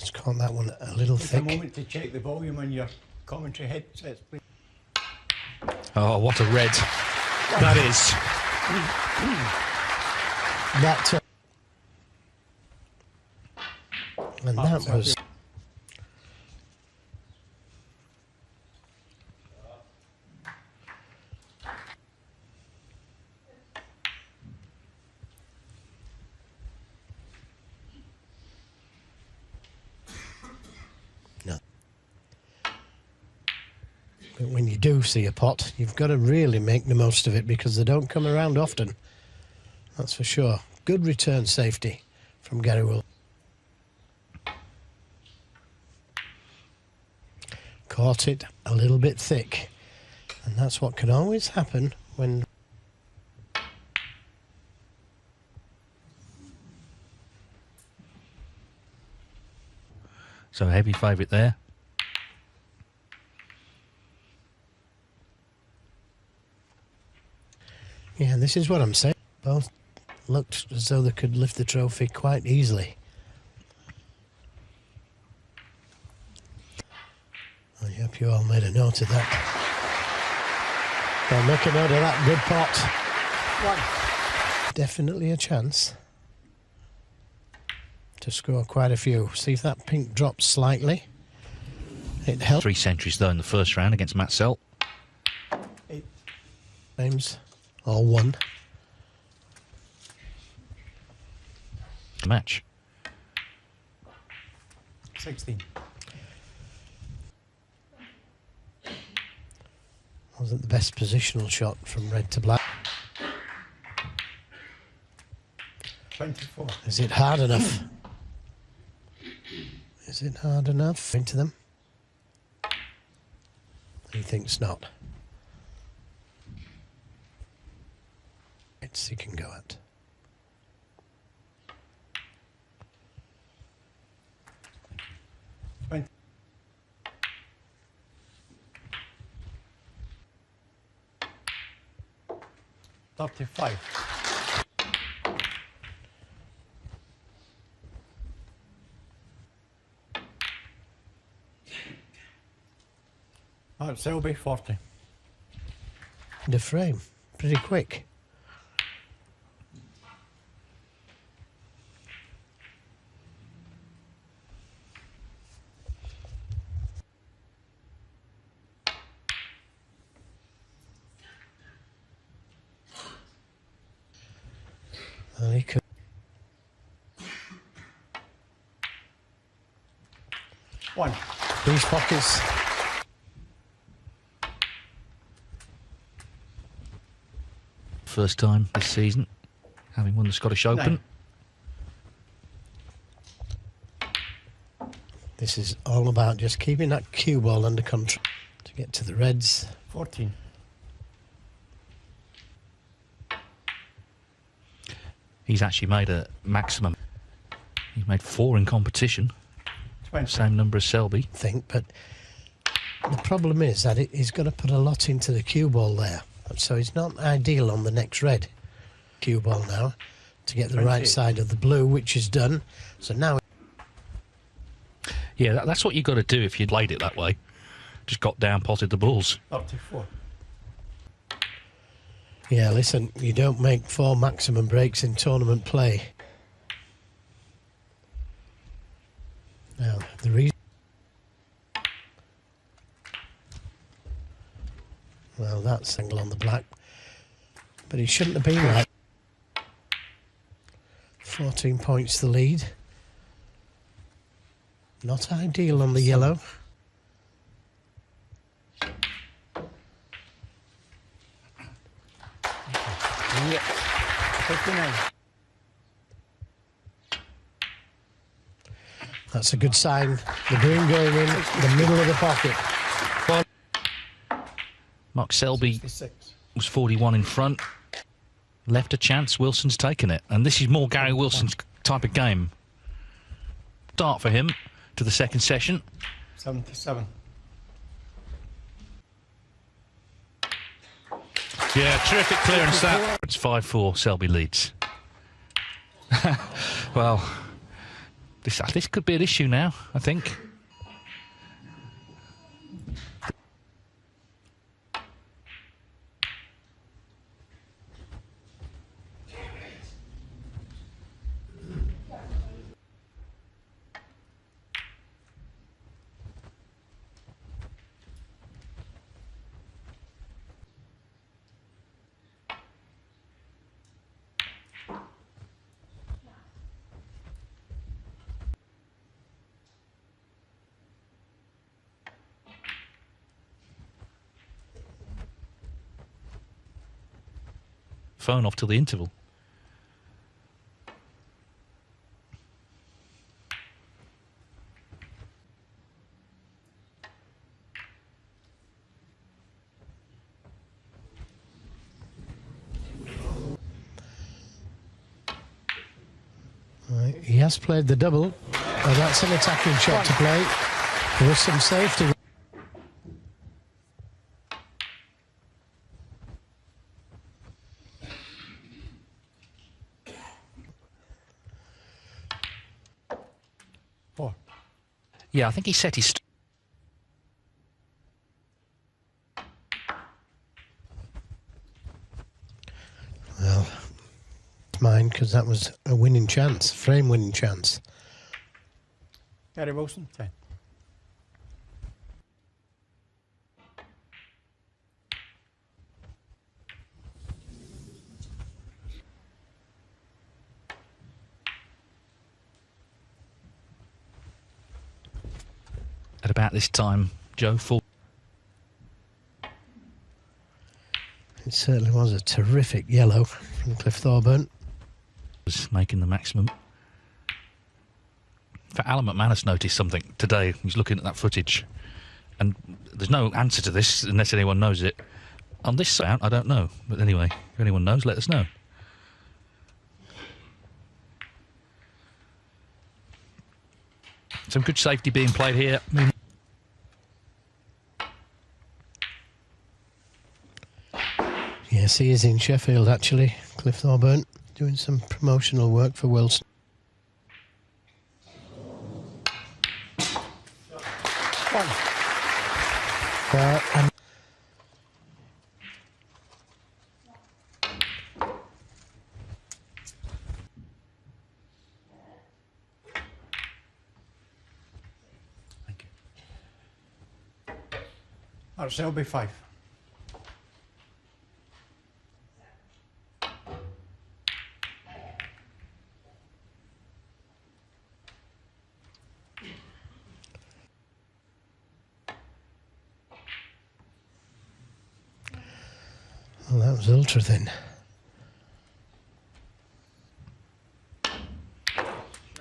Just caught that one a little thick. Take a moment to check the volume on your commentary headsets, please. Oh, what a red that is. That and that was. No. But when you do see a pot, you've got to really make the most of it because they don't come around often. That's for sure. Good return safety from Gary Wilson. Caught it a little bit thick, and that's what can always happen when so a heavy favourite there. Yeah, this is what I'm saying. Both looked as though they could lift the trophy quite easily. I hope you all made a note of that. Well, make a note of that. Good pot. One. Definitely a chance to score quite a few. See if that pink drops slightly. It helped. 3 centuries though in the first round against Matt Selby. 8. Names all one. Match. 16. Wasn't the best positional shot from red to black. 24. Is it hard enough? Is it hard enough into them? He thinks not. It's he can go at. $35. Selby 40. The frame, pretty quick. And he could. One. These pockets. First time this season, having won the Scottish Open. 9. This is all about just keeping that cue ball under control to get to the reds. 14. He's actually made a maximum. He's made 4 in competition. 20. Same number as Selby. I think, but the problem is that he's got to put a lot into the cue ball there. So it's not ideal on the next red cue ball now to get the 28. right side of the blue, which is done. So now, Yeah, that's what you've got to do if you played it that way. Just got down, potted the balls. 34. yeah, listen, you don't make 4 maximum breaks in tournament play. Now, the reason. Well, that's angle on the black, but he shouldn't have been like 14 points the lead. Not ideal on the yellow. Yeah. 59. That's a good sign. The green going in the middle of the pocket. Mark Selby 66. was 41 in front. Left a chance. Wilson's taken it. And this is more Gary Wilson's type of game. Start for him to the second session. 77. Yeah, terrific clearance that. It's 5-4, Selby leads. Well, This could be an issue now, I think. Phone off till the interval. Right, he has played the double. Oh, that's an attacking shot to play. There was some safety. Four. Yeah, I think he set his... Well, it's mine because that was a winning chance, frame winning chance. Gary Wilson, 10. At about this time, Joe Ford It certainly was a terrific yellow from Cliff Thorburn. was making the maximum. In fact, Alan McManus noticed something today. He's looking at that footage. And there's no answer to this unless anyone knows it. On this sound, I don't know. But anyway, if anyone knows, let us know. Some good safety being played here. Yes, he is in Sheffield actually, Cliff Thorburn, doing some promotional work for Wilson. One. And Thank you. Selby, 5. well, that was ultra thin.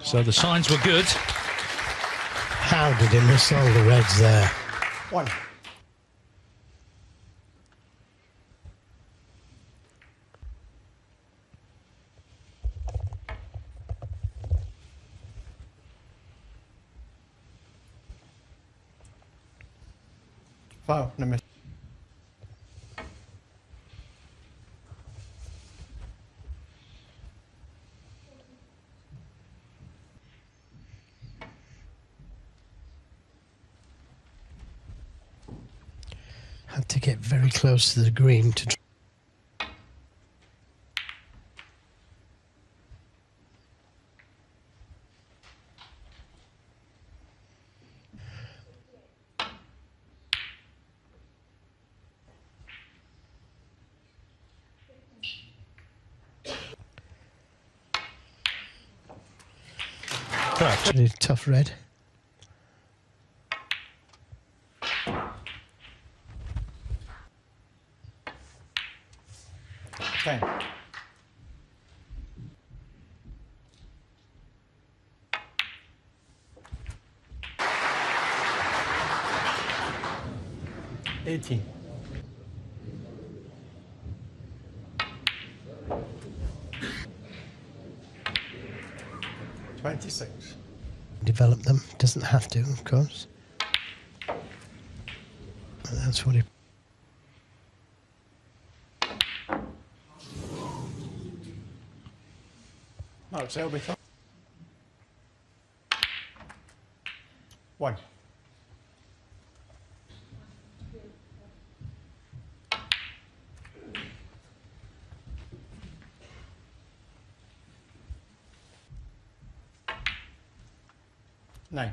So the signs were good. How did he miss all the reds there? 1. Foul, no miss. Had to get very close to the green to. Actually, tough red. Ten. $18. $26. Develop them. Doesn't have to, of course. But that's what he. Selby. 1. Nine.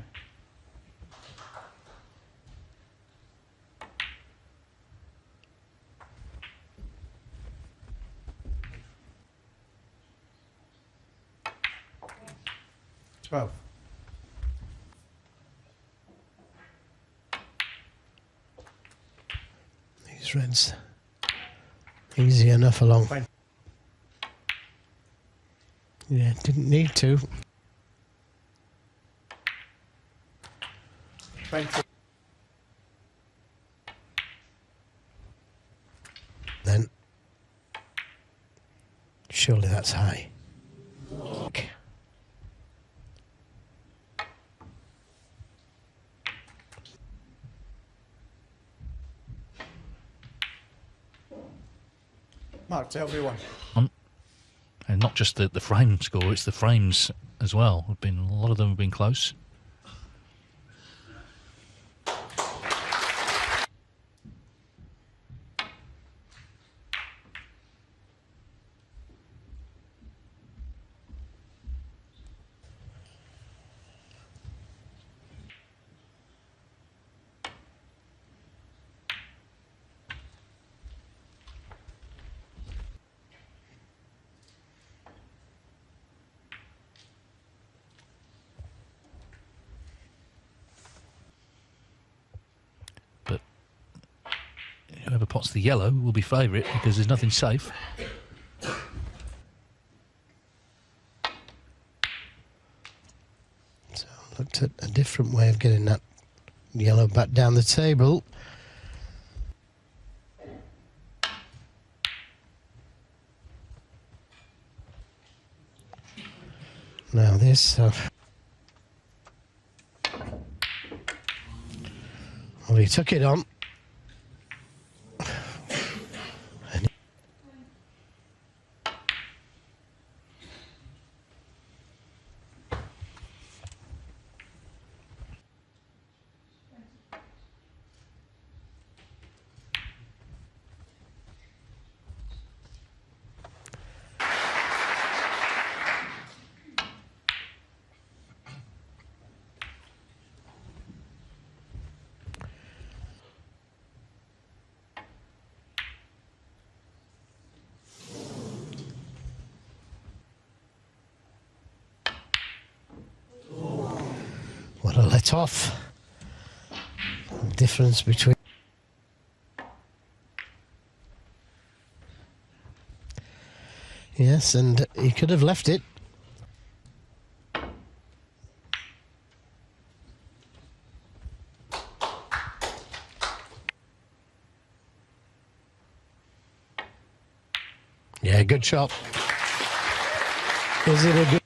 Twelve. These reds, easy enough along. Fine. Yeah, didn't need to. 20. Then, surely that's high. Mark, Selby 1. And not just the frame score, it's the frames as well. A lot of them have been close. But whoever pots the yellow will be favourite because there's nothing safe. So looked at a different way of getting that yellow back down the table. Now this, well, he took it on. What a let off. The difference between. Yes, and he could have left it. Yeah, good shot. Is it a good?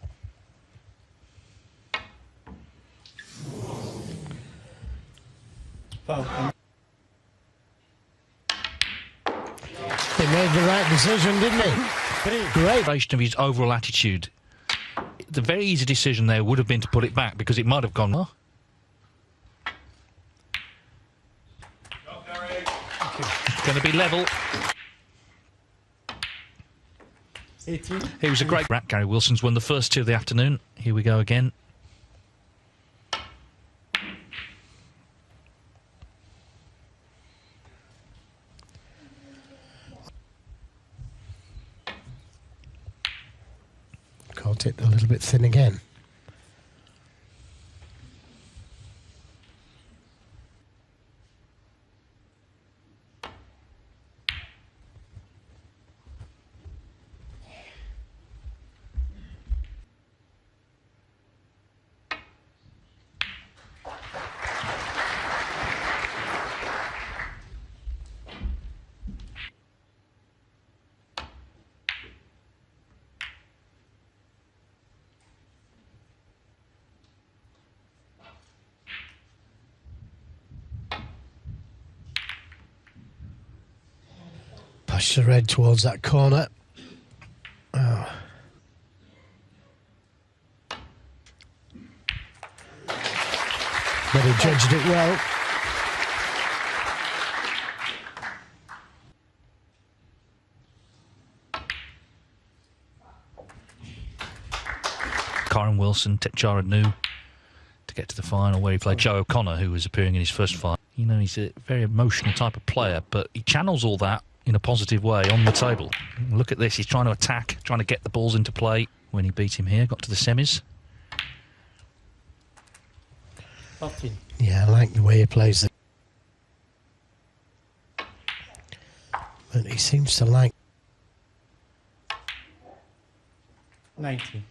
Foul. He made the right decision, didn't he? Great. Of his overall attitude. The very easy decision there would have been to put it back because it might have gone. It's going to be level. 18. He was a great rat. Gary Wilson's won the first two of the afternoon. Here we go again. Caught it a little bit thin again. Push the red towards that corner. Oh. but he judged it well. Kyron Wilson, Techara New to get to the final where he played Joe O'Connor, who was appearing in his first fight. You know, he's a very emotional type of player, but he channels all that in a positive way on the table. Look at this, he's trying to attack, trying to get the balls into play. When he beat him here, got to the semis. 13. Yeah, I like the way he plays it. But he seems to like... 19.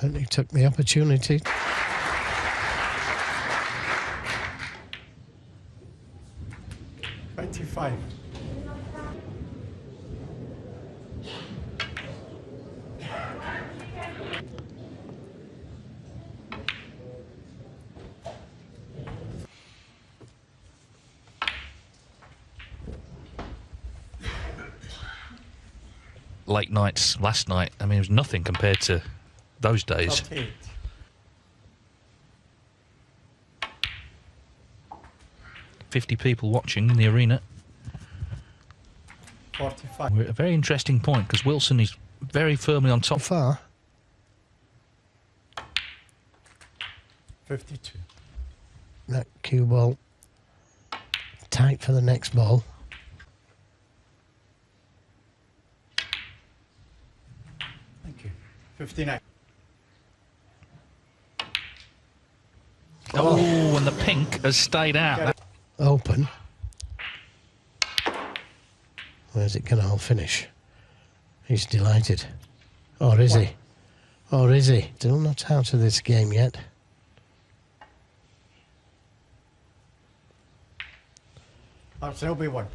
But he took the opportunity. $25. Late nights last night, I mean, it was nothing compared to those days. 38. 50 people watching in the arena. 45. We're at a very interesting point because Wilson is very firmly on So top. far, 52. that cue ball tight for the next ball. Thank you. 59. Oh, and the pink has stayed out. Open. Where's it going to all finish? He's delighted. Or is he? Or is he? Still not out of this game yet. Selby 1.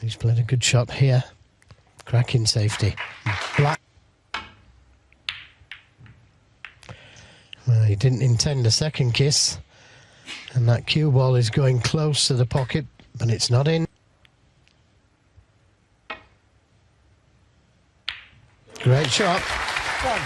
He's played a good shot here. Cracking safety. Black. Well, he didn't intend a second kiss. And that cue ball is going close to the pocket, but it's not in. Great shot. 1.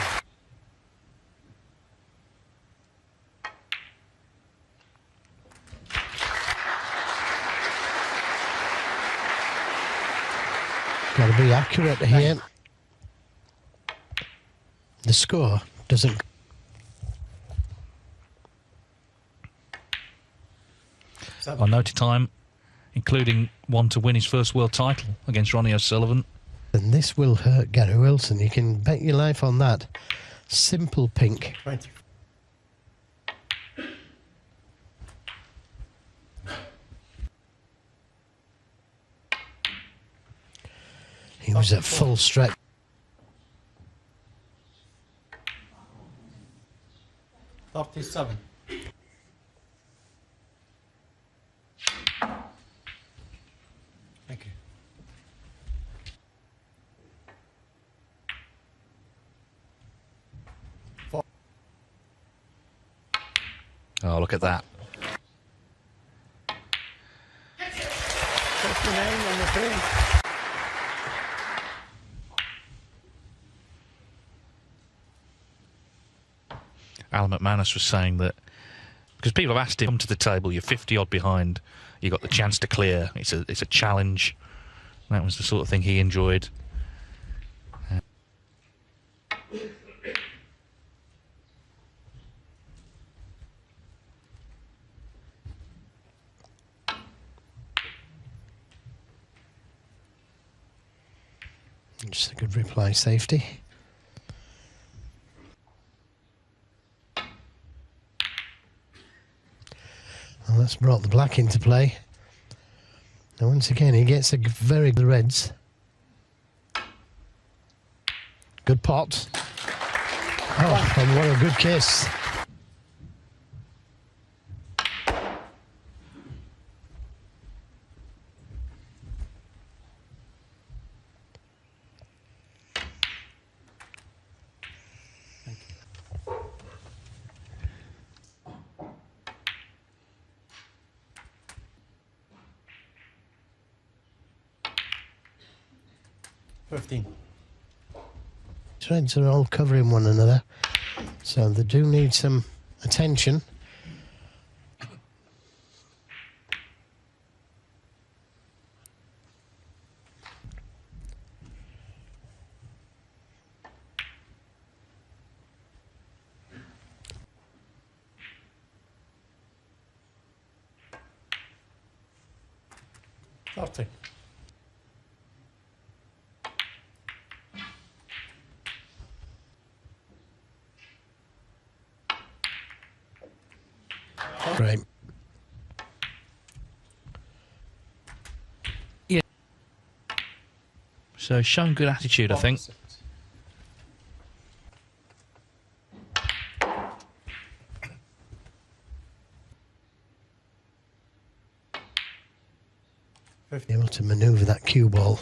Got to be accurate here. The score doesn't... On noted time, including one to win his first world title against Ronnie O'Sullivan. And this will hurt Gary Wilson. You can bet your life on that. Simple pink. 20. He was at full stretch. $37. Thank you. Oh, look at that. 59 on the frame. Alan McManus was saying that because people have asked him, come to the table, you're 50 odd behind, you got the chance to clear. It's a challenge. That was the sort of thing he enjoyed. Just a good reply safety. Well, that's brought the black into play. Now once again, he gets a very good reds. Good pot. Oh, and what a good kiss. Reds are all covering one another, so they do need some attention. Great. Yeah. So shown good attitude, I think. Able to manoeuvre that cue ball.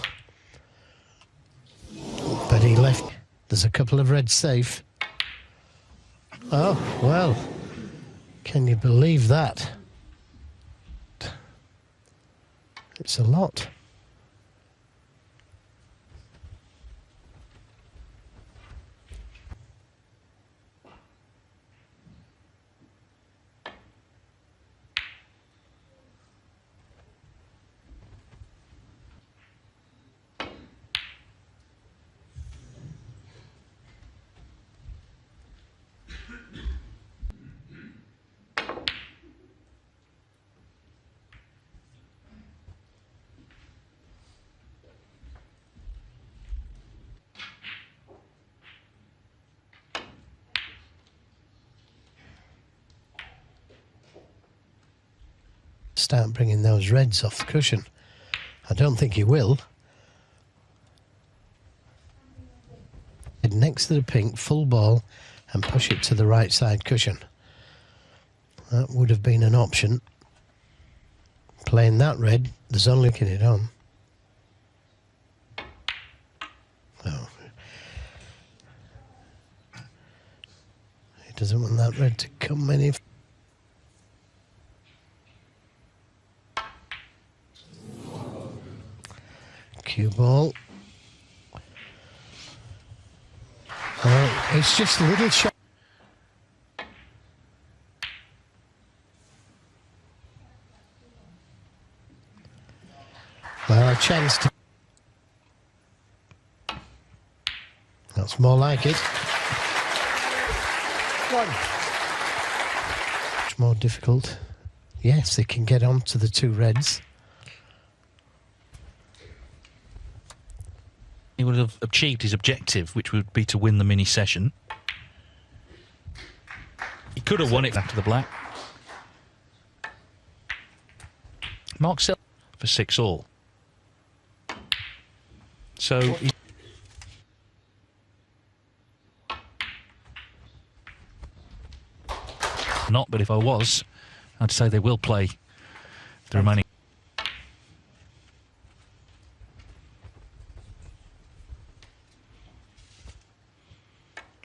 But he left. There's a couple of reds safe. Oh, well. Can you believe that? It's a lot. Start bringing those reds off the cushion. I don't think he will. Head next to the pink, full ball, and push it to the right side cushion. That would have been an option. Playing that red, there's only looking it on. Oh. He doesn't want that red to come any. Cue ball. It's just a little shot. Well, a chance to. That's more like it. Much more difficult. Yes, they can get on to the two reds. He would have achieved his objective, which would be to win the mini session. He could have won it after the black. Mark Selby for 6-all. So not, but if I was, I'd say they will play the remaining.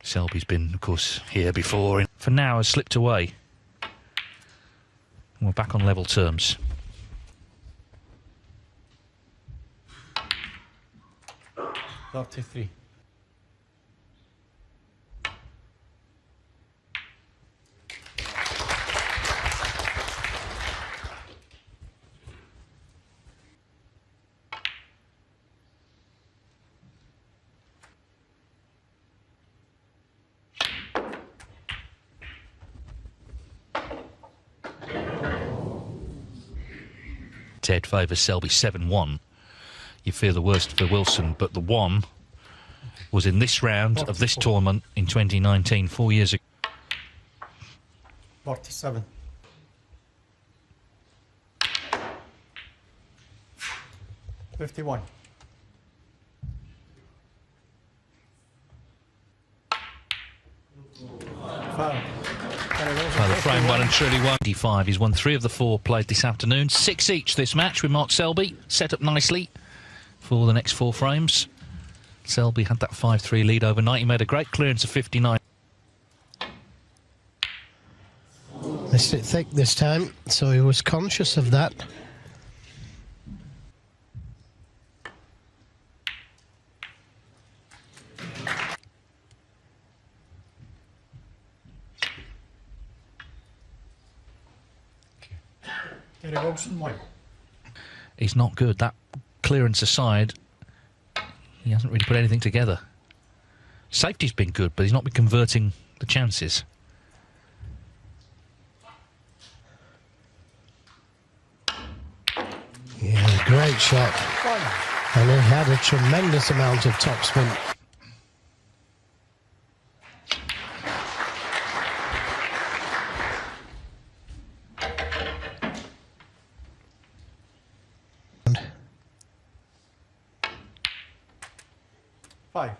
Selby's been, of course, here before. For now, has slipped away. We're back on level terms. $33. Ted favours Selby 7-1. You fear the worst for Wilson, but the one was in this round of this tournament in 2019, 4 years ago. 47. 51. Foul. Well, the frame well and truly won. 85. He's won 3 of the 4 played this afternoon. 6 each this match with Mark Selby. Set up nicely for the next 4 frames. Selby had that 5-3 lead overnight. He made a great clearance of 59. Missed it thick this time, so he was conscious of that. Gary Wilson won. He's not good. That clearance aside, he hasn't really put anything together. Safety's been good, but he's not been converting the chances. Yeah, great shot. And he had a tremendous amount of topspin. Five.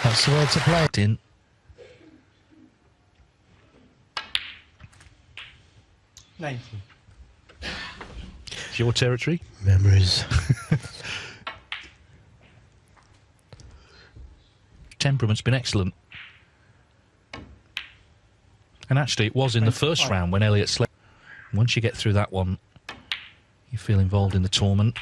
That's the way to play. In. It's your territory. Memories. Temperament's been excellent. And actually, it was in the first round when Elliott slept. Once you get through that one, you feel involved in the tournament.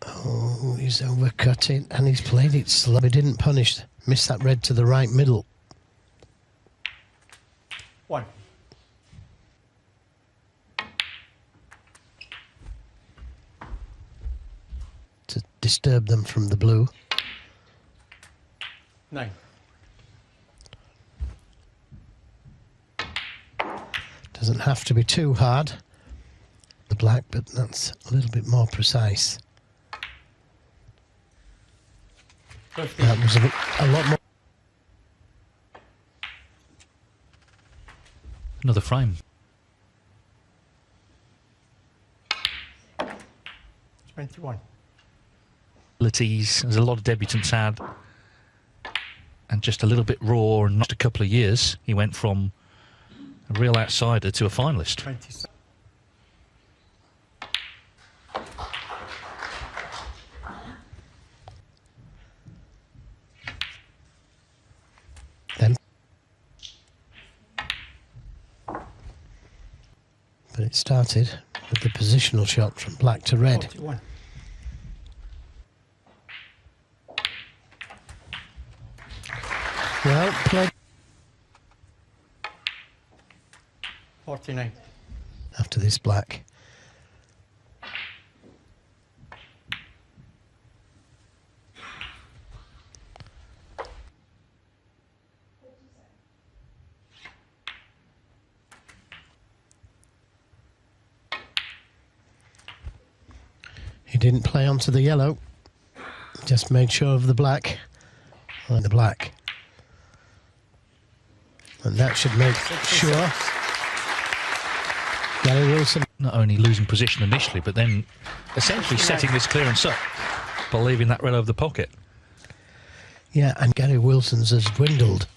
Oh, he's overcut it and he's played it slow. He didn't punish. Missed that red to the right middle. One. To disturb them from the blue. 9. Doesn't have to be too hard, the black, but that's a little bit more precise. 15. That was a lot more. Another frame. 21. Abilities, as a lot of debutants had, and just a little bit raw. And not a couple of years, he went from a real outsider to a finalist. 27. Then, but it started with the positional shot from black to red. 41. Well played. 49. After this black. He didn't play onto the yellow, just made sure of the black. And the black. And that should make sure. Gary Wilson. Not only losing position initially, but then essentially setting this clearance up by leaving that red over the pocket. Yeah, and Gary Wilson's has dwindled.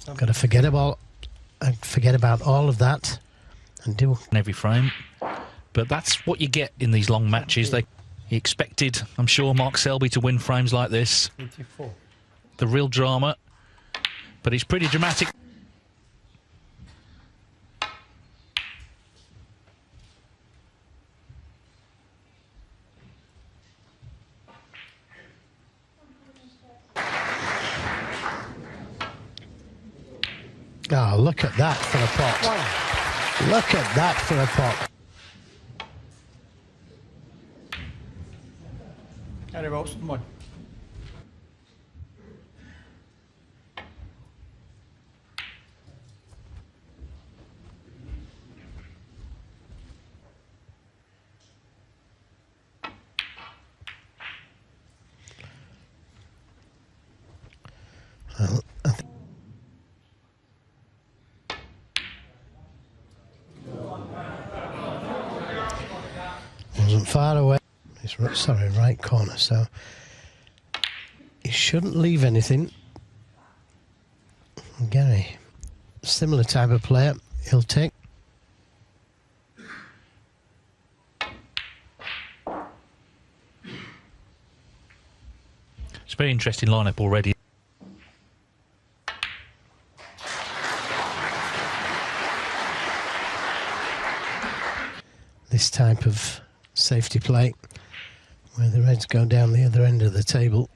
Got to forget about all of that and do In every frame. But that's what you get in these long matches. He expected, I'm sure, Mark Selby to win frames like this. 84. The real drama. But it's pretty dramatic. Oh, look at that for a pot. Look at that for a pot. Gary Wilson won. far away. Sorry, right corner. So he shouldn't leave anything. Gary, similar type of player. He'll take. It's a very interesting lineup already. This type of safety play, where the Reds go down the other end of the table,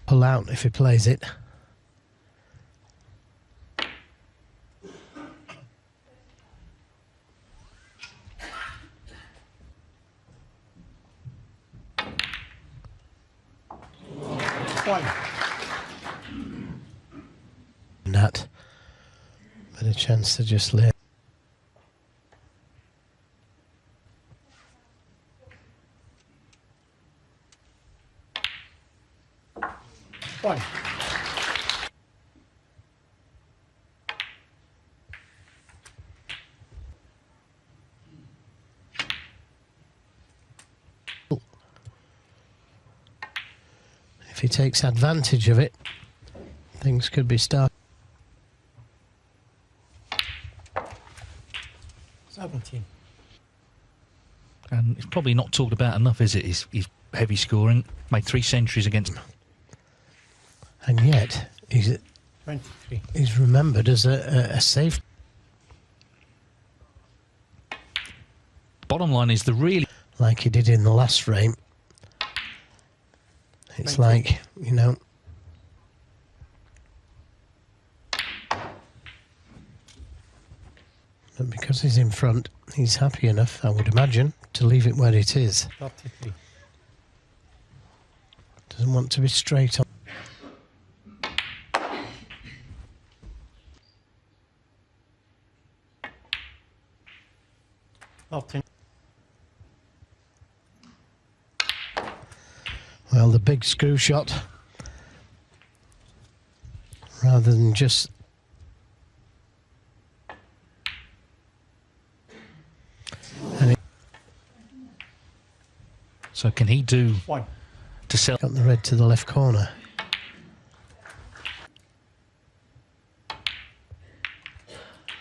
pull out if he plays it. One. That, but a chance to just lay. One. If he takes advantage of it, things could be started. 17. And it's probably not talked about enough, is it? He's heavy scoring, made 3 centuries against. And yet, he's 23. remembered as a safe. Bottom line is the really. Like he did in the last frame. It's like, you know. But because he's in front, he's happy enough, I would imagine, to leave it where it is. 33. Doesn't want to be straight on. Well, the big screw shot, rather than just. So can he do One. to sell? Got the red to the left corner.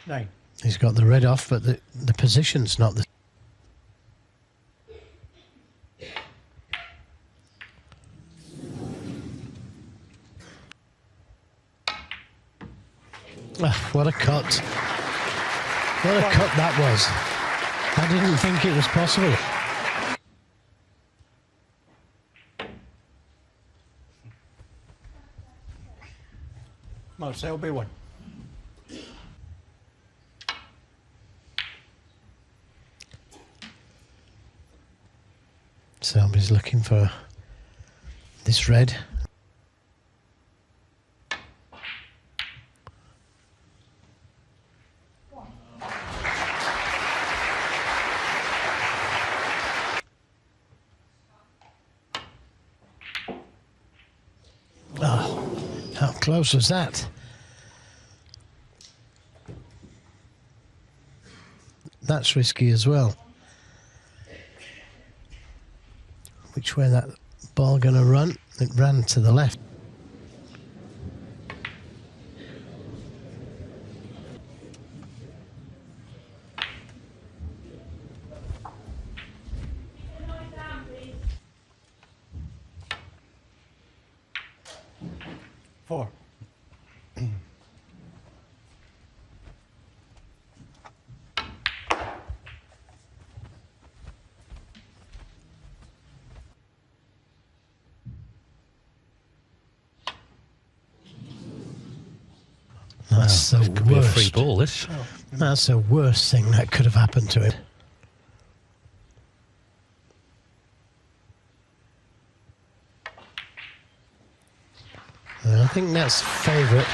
Nine. He's got the red off, but the position's not the. Ah, what a cut. What a cut that was. I didn't think it was possible. Well, Selby one. Selby's looking for this red. Oh, how close was that? That's risky as well. Which way that ball going to run? It ran to the left. Four. That's the Could be a free worst. ball, this. That's the worst thing that could have happened to him. I think that's favourite.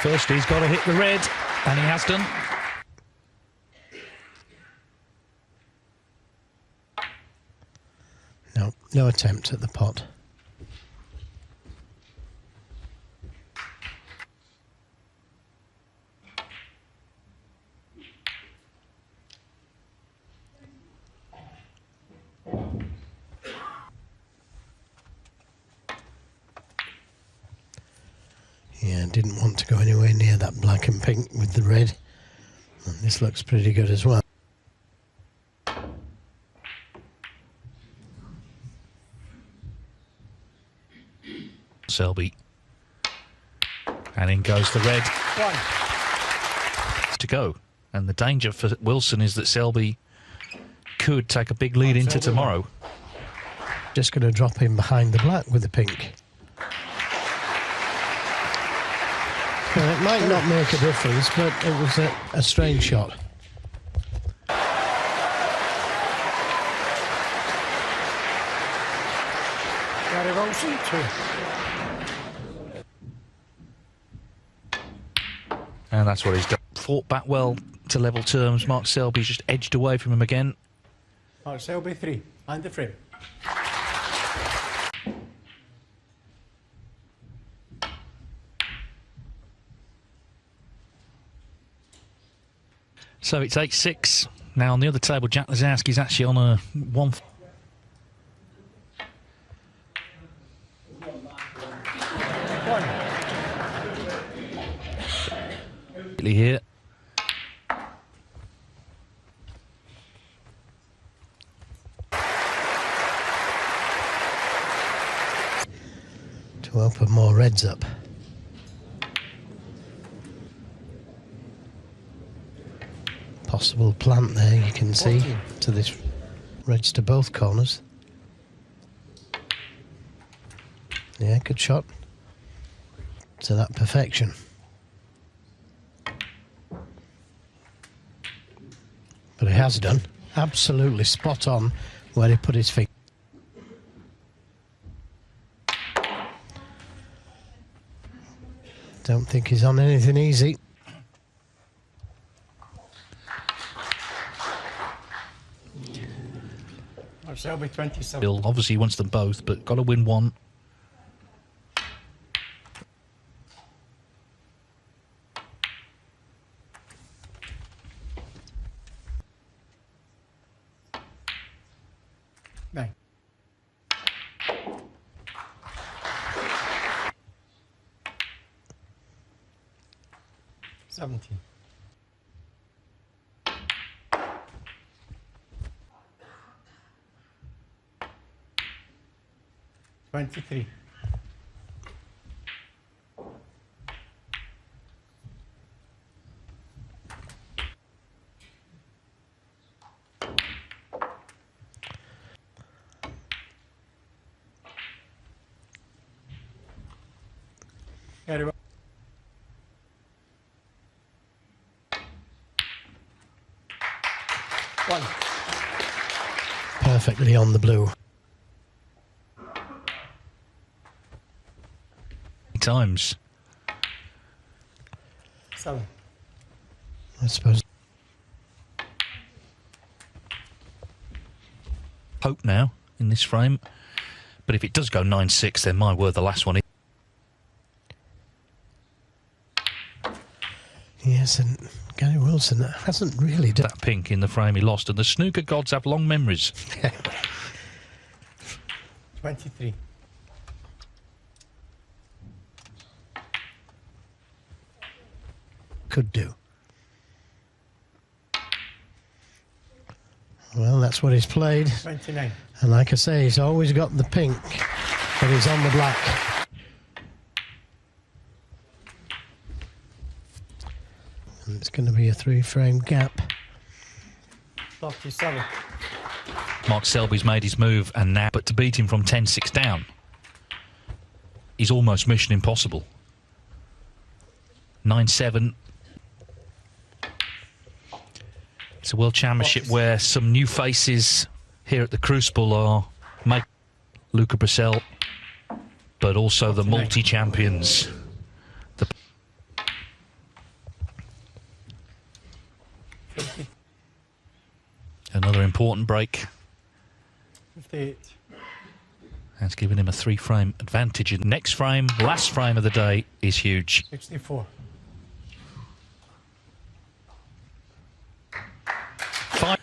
First, he's got to hit the red, and he has done. No, no attempt at the pot. didn't want to go anywhere near that black and pink with the red. And this looks pretty good as well. Selby. And in goes the red. To go. And the danger for Wilson is that Selby could take a big lead into tomorrow. Just going to drop in behind the black with the pink. Well, it might not make a difference, but it was a strange shot. Gary Wilson, 2. And that's what he's done. Fought back well to level terms. Mark Selby's just edged away from him again. Mark Selby, 3. And the frame. So it's 8-6. Now on the other table, Jack Lazowski's actually on a 1. Here. To open more reds up. Possible plant there, you can see, to this reds to both corners. Yeah, good shot. To that perfection. But he has done. Absolutely spot on where he put his feet. Don't think he's on anything easy. Selby, 27. Bill obviously wants them both, but got to win one. Nine. Seventeen. 23. Very well. One. Perfectly on the blue. Times. 7. I suppose. Hope now in this frame, but if it does go 9-6, then my word, the last one. Yes, and Gary Wilson hasn't really done That pink in the frame he lost, and the snooker gods have long memories. 23. Could do. Well, that's what he's played. 29. And like I say, he's always got the pink, but he's on the black. And it's going to be a 3-frame gap. 37. Mark Selby's made his move, and now, but to beat him from 10-6 down is almost mission impossible. 9-7. It's a World Championship where some new faces here at the Crucible are Luca Brissell, but also the multi-champions. Another important break. 58. That's given him a 3-frame advantage. In the next frame, last frame of the day, is huge. 64. 5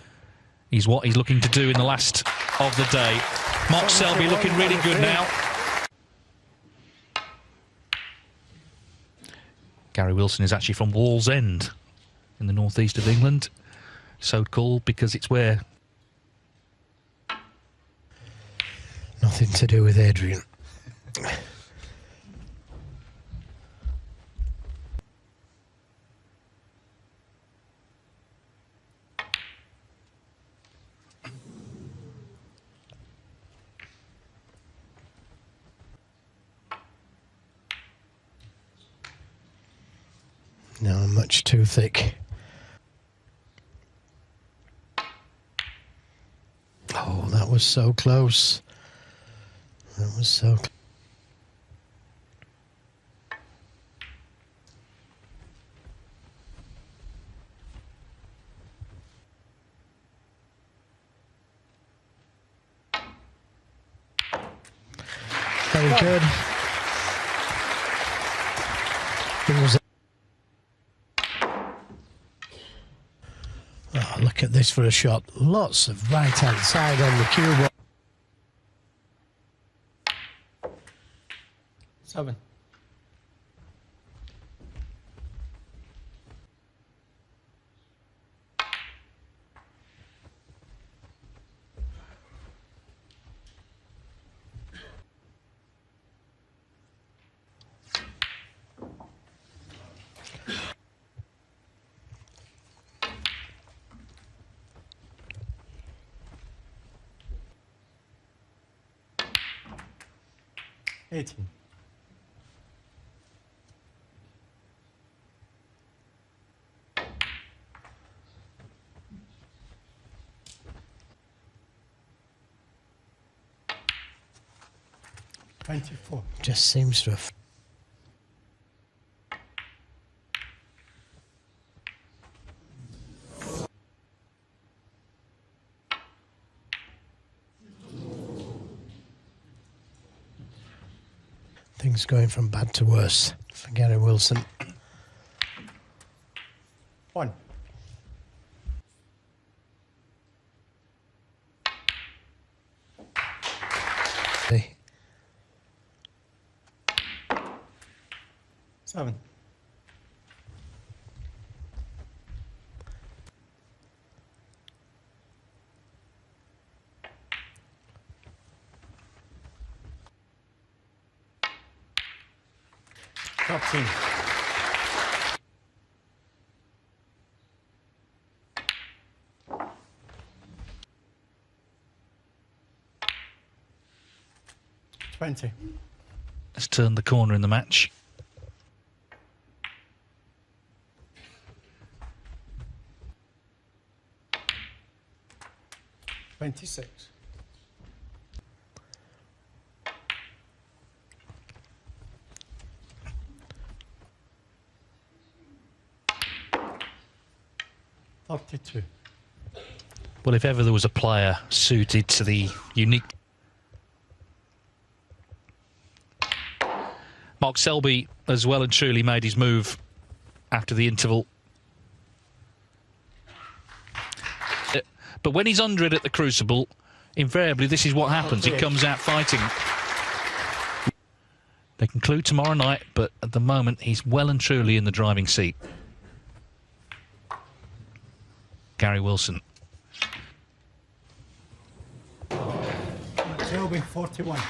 is what he's looking to do in the last of the day. Mark Selby looking really good now. Gary Wilson is actually from Wallsend in the northeast of England. So called because it's where... Nothing to do with Adrian. No, much too thick. Oh, that was so close. That was so close. Very good. It was. Oh, look at this for a shot. Lots of right-hand side on the cue. 7. Eighteen. $24. Just seems to have. Things going from bad to worse for Gary Wilson. 1. Hey, 7. Top team. $20. Let's turn the corner in the match. $26. $32. Well, if ever there was a player suited to the unique... Mark Selby has well and truly made his move after the interval. But when he's under it at the Crucible, invariably this is what happens. He comes out fighting. They conclude tomorrow night, but at the moment he's well and truly in the driving seat. Gary Wilson. Selby 41.